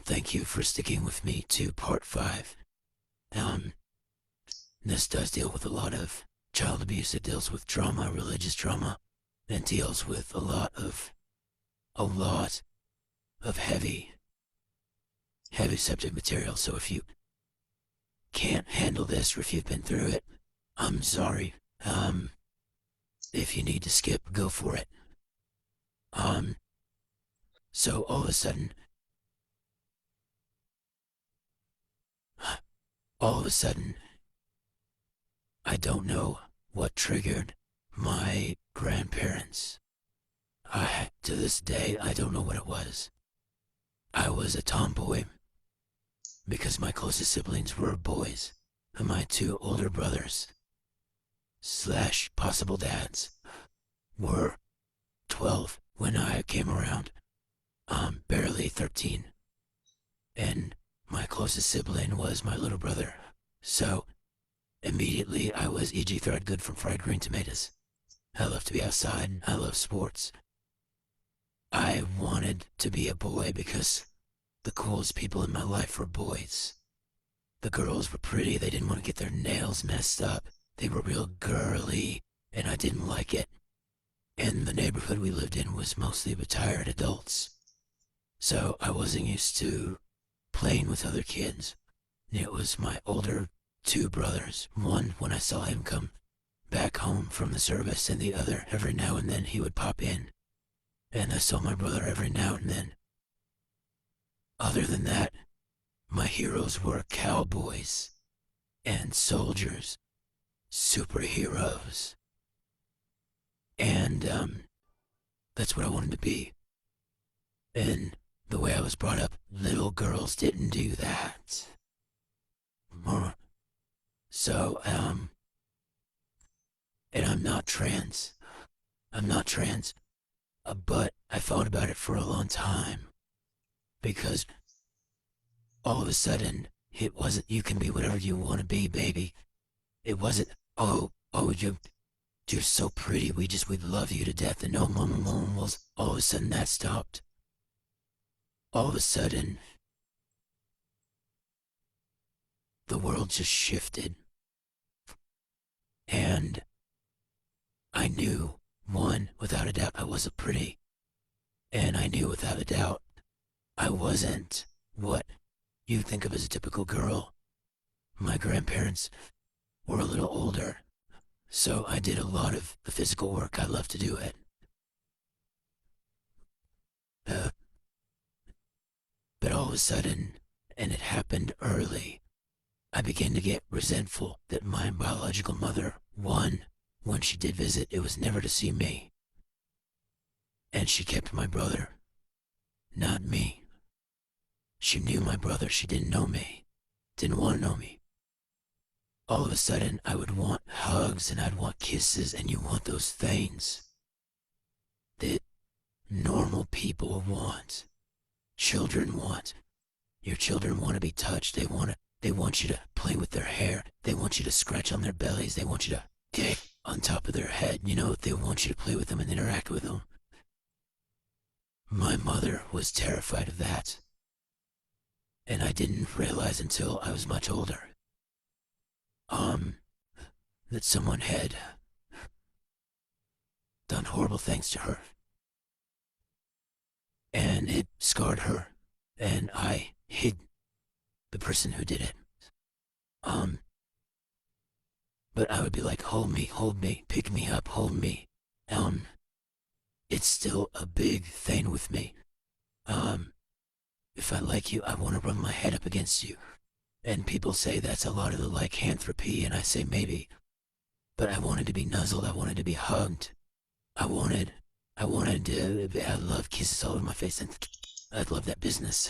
thank you for sticking with me to part 5. Um, this does deal with a lot of child abuse. It deals with trauma, religious trauma, and deals with a lot of heavy subject material. So if you can't handle this or if you've been through it, I'm sorry. If you need to skip, go for it. Um, so all of a sudden, I don't know what triggered my grandparents. To this day, I don't know what it was. I was a tomboy because my closest siblings were boys, and my 2 older brothers slash possible dads were 12 when I came around. Barely 13. And my closest sibling was my little brother. So immediately I was E.G. Threadgood from Fried Green Tomatoes. I love to be outside. I love sports. I wanted to be a boy because the coolest people in my life were boys. The girls were pretty. They didn't want to get their nails messed up. They were real girly, and I didn't like it. And the neighborhood we lived in was mostly retired adults. So I wasn't used to playing with other kids. It was my older 2 brothers. One, when I saw him come back home from the service, and the other, every now and then he would pop in. And I saw my brother every now and then. Other than that, my heroes were cowboys and soldiers, superheroes. And that's what I wanted to be. And the way I was brought up, little girls didn't do that. So, and I'm not trans. But I thought about it for a long time. Because all of a sudden, it wasn't, you can be whatever you want to be, baby. It wasn't, you're so pretty, we love you to death, and no, mama was, all of a sudden that stopped. All of a sudden, the world just shifted. And I knew, one, without a doubt, I wasn't pretty. And I knew without a doubt, I wasn't what you think of as a typical girl. My grandparents were a little older, so I did a lot of the physical work. I love to do it. But all of a sudden, and it happened early, I began to get resentful that my biological mother, one, when she did visit, it was never to see me. And she kept my brother, not me. She knew my brother, she didn't know me, didn't want to know me. All of a sudden, I would want hugs and I'd want kisses, and you want those things that normal people want. Children want. Your children want to be touched. They want you to play with their hair. They want you to scratch on their bellies. They want you to kick on top of their head. They want you to play with them and interact with them. My mother was terrified of that. And I didn't realize until I was much older, that someone had done horrible things to her. And it scarred her. And I hid the person who did it. But I would be like, hold me, pick me up, hold me. It's still a big thing with me. If I like you, I want to run my head up against you. And people say that's a lot of the lycanthropy, and I say maybe. But I wanted to be nuzzled, I wanted to be hugged. I love kisses all over my face, and I love that business.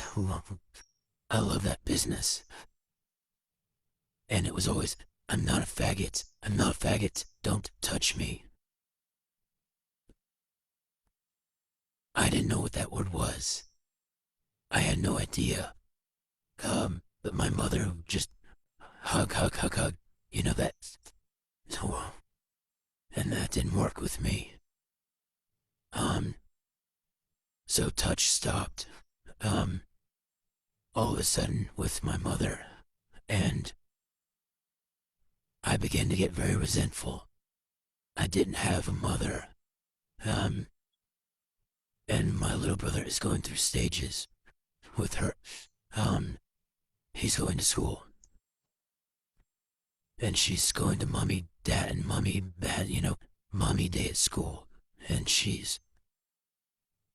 I love that business. And it was always, I'm not a faggot, don't touch me. I didn't know what that word was. I had no idea. But my mother would just hug. That. And that didn't work with me. So touch stopped. all of a sudden with my mother, and I began to get very resentful. I didn't have a mother, um, and my little brother is going through stages with her. Um, he's going to school, and she's going to mommy, dad, and mommy, bad, mommy day at school, and she's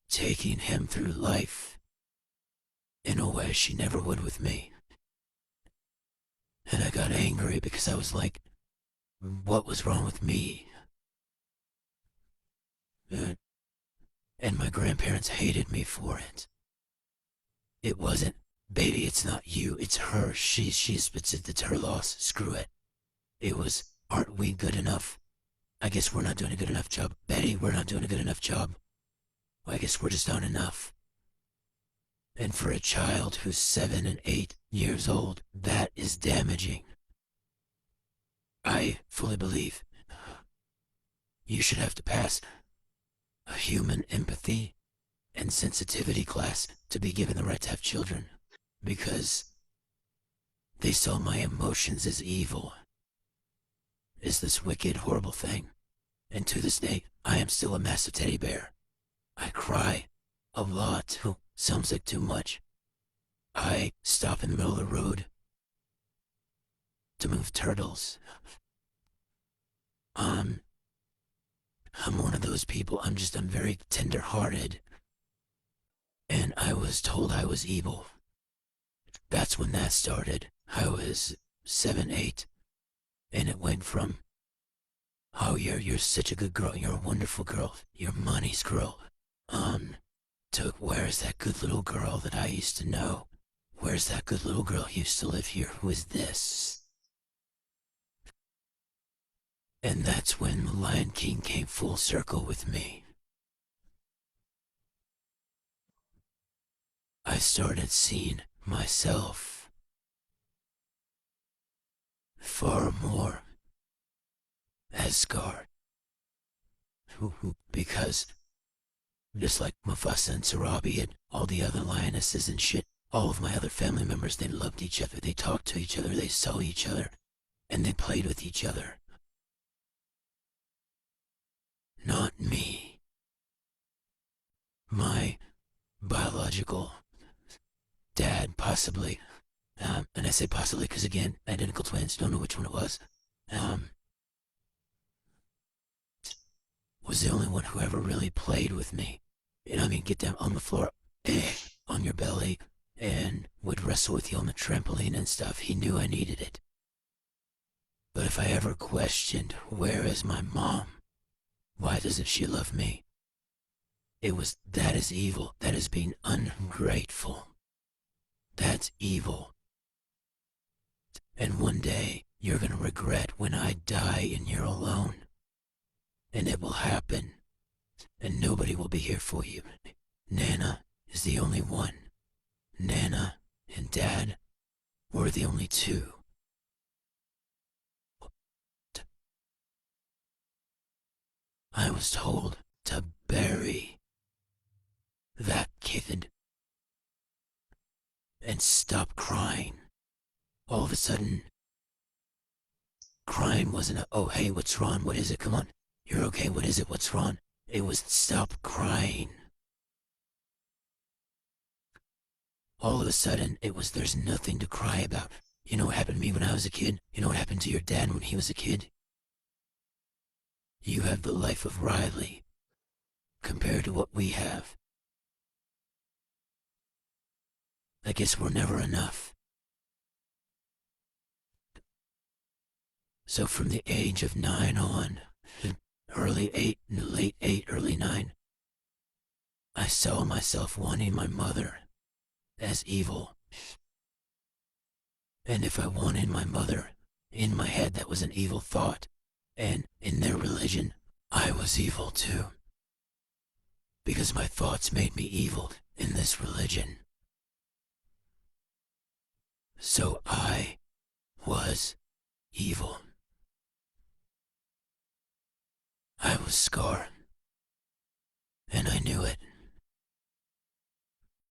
taking him through life in a way she never would with me. And I got angry because I was like, what was wrong with me? And my grandparents hated me for it. It wasn't, baby, it's not you, it's her. It's her loss. Screw it. It was, aren't we good enough? I guess we're not doing a good enough job. Betty, we're not doing a good enough job. Well, I guess we're just not enough. And for a child who's 7 and 8 years old, that is damaging. I fully believe you should have to pass a human empathy and sensitivity class to be given the right to have children, because they saw my emotions as evil, as this wicked, horrible thing. And to this day, I am still a massive teddy bear. I cry a lot. Sounds like too much. I stop in the middle of the road to move turtles. I'm one of those people. I'm very tender-hearted. And I was told I was evil. That's when that started. I was 7, 8. And it went from, oh, you're such a good girl. You're a wonderful girl. You're money's girl. To where's that good little girl that I used to know? Where's that good little girl who used to live here? Who is this? And that's when the Lion King came full circle with me. I started seeing myself far more as Scar. Because just like Mufasa and Sarabi and all the other lionesses and shit, all of my other family members, they loved each other, they talked to each other, they saw each other, and they played with each other. Not me. My biological dad, possibly, and I say possibly because, again, identical twins, don't know which one it was, was the only one who ever really played with me. Get down on the floor, on your belly, and would wrestle with you on the trampoline and stuff. He knew I needed it. But if I ever questioned, where is my mom? Why doesn't she love me? It was, that is evil. That is being ungrateful. That's evil. And one day, you're gonna regret when I die and you're alone. And it will happen. And nobody will be here for you. Nana is the only one. Nana and Dad were the only two. I was told to bury that kid and stop crying. All of a sudden, crying wasn't a, oh hey, what's wrong? What is it? Come on. You're okay. What is it? What's wrong? It was stop crying. All of a sudden, it was there's nothing to cry about. You know what happened to me when I was a kid? You know what happened to your dad when he was a kid? You have the life of Riley compared to what we have. I guess we're never enough. So from the age of 9 on, early 8, late 8, early 9, I saw myself wanting my mother as evil. And if I wanted my mother, in my head that was an evil thought. And in their religion, I was evil too. Because my thoughts made me evil in this religion. So I was evil. I was Scar. And I knew it.